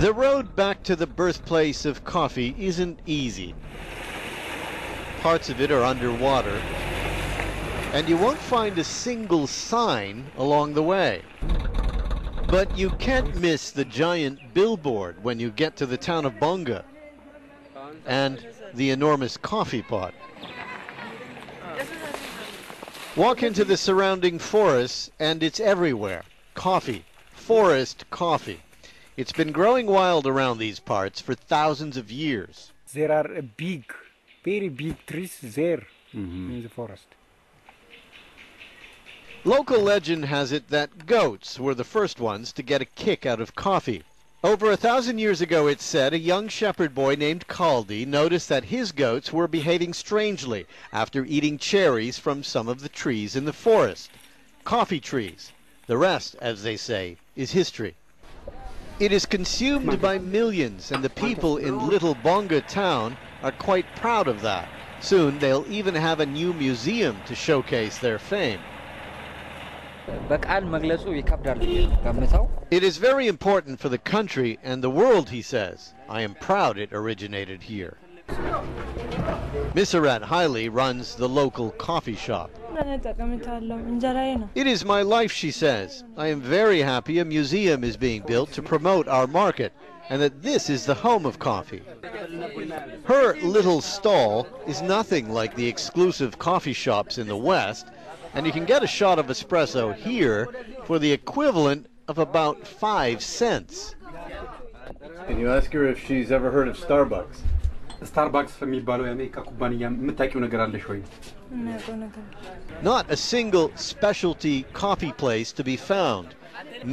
The road back to the birthplace of coffee isn't easy. Parts of it are underwater, and you won't find a single sign along the way. But you can't miss the giant billboard when you get to the town of Bonga and the enormous coffee pot. Walk into the surrounding forests and it's everywhere. Coffee, forest coffee. It's been growing wild around these parts for thousands of years. There are big, very big trees there in the forest. Local legend has it that goats were the first ones to get a kick out of coffee. Over 1,000 years ago, it's said, a young shepherd boy named Kaldi noticed that his goats were behaving strangely after eating cherries from some of the trees in the forest. Coffee trees. The rest, as they say, is history. It is consumed by millions, and the people in Little Bonga town are quite proud of that. Soon they'll even have a new museum to showcase their fame. It is very important for the country and the world, he says. I am proud it originated here. Misrat Haile runs the local coffee shop. It is my life, she says. I am very happy a museum is being built to promote our market and that this is the home of coffee. Her little stall is nothing like the exclusive coffee shops in the West, and you can get a shot of espresso here for the equivalent of about 5 cents. Can you ask her if she's ever heard of Starbucks? Starbacks የሚባለው የአሜሪካ ኩባንያ የምታውቂው ነገር አለሽ ወይ? Not a single specialty coffee place to be found.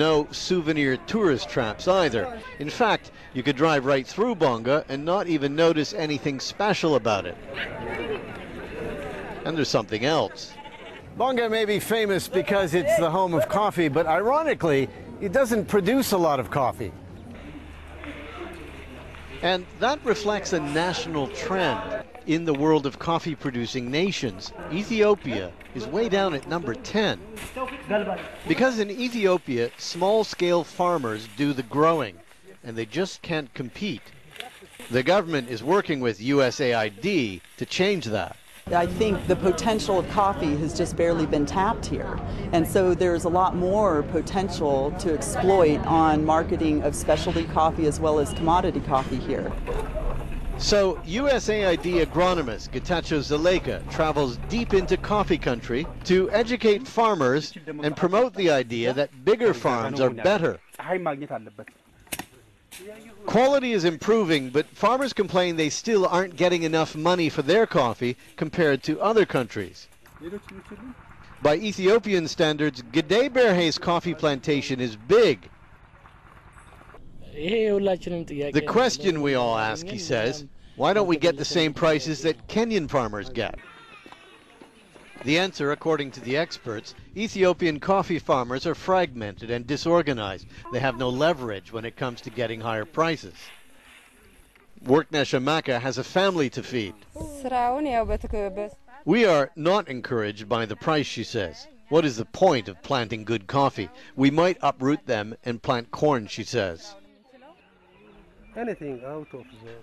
No souvenir tourist traps either. In fact, you could drive right through Bonga and not even notice anything special about it. And there's something else. Bonga may be famous because it's the home of coffee, but ironically, it doesn't produce a lot of coffee. And that reflects a national trend. In the world of coffee-producing nations, Ethiopia is way down at number 10. Because in Ethiopia, small-scale farmers do the growing, and they just can't compete. The government is working with USAID to change that. I think the potential of coffee has just barely been tapped here. And so there's a lot more potential to exploit on marketing of specialty coffee as well as commodity coffee here. So USAID agronomist Getachew Zaleka travels deep into coffee country to educate farmers and promote the idea that bigger farms are better. Quality is improving, but farmers complain they still aren't getting enough money for their coffee compared to other countries. By Ethiopian standards, Gede Berhe's coffee plantation is big. The question we all ask, he says, why don't we get the same prices that Kenyan farmers get? The answer, according to the experts, Ethiopian coffee farmers are fragmented and disorganized. They have no leverage when it comes to getting higher prices. Worknesh Amaka has a family to feed. We are not encouraged by the price, she says. What is the point of planting good coffee? We might uproot them and plant corn, she says.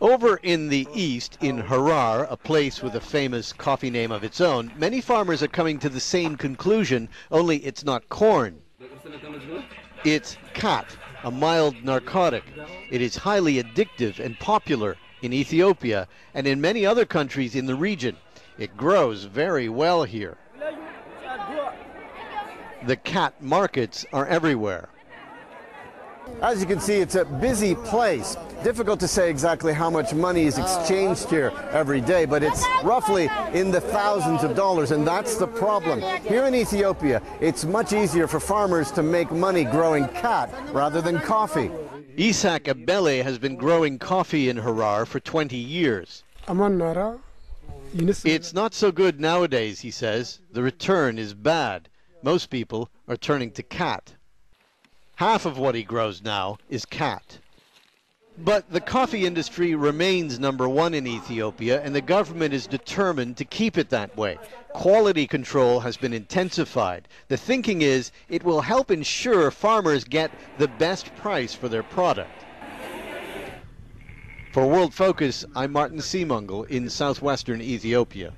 Over in the east, in Harar, a place with a famous coffee name of its own, many farmers are coming to the same conclusion, only it's not corn. It's kat, a mild narcotic. It is highly addictive and popular in Ethiopia and in many other countries in the region. It grows very well here. The kat markets are everywhere. As you can see, it's a busy place. Difficult to say exactly how much money is exchanged here every day, but it's roughly in the thousands of dollars, and that's the problem. Here in Ethiopia, it's much easier for farmers to make money growing kat rather than coffee. Isak Abele has been growing coffee in Harar for 20 years. It's not so good nowadays, he says. The return is bad. Most people are turning to kat. Half of what he grows now is kat. But the coffee industry remains #1 in Ethiopia, and the government is determined to keep it that way. Quality control has been intensified. The thinking is it will help ensure farmers get the best price for their product. For World Focus, I'm Martin Seemungle in southwestern Ethiopia.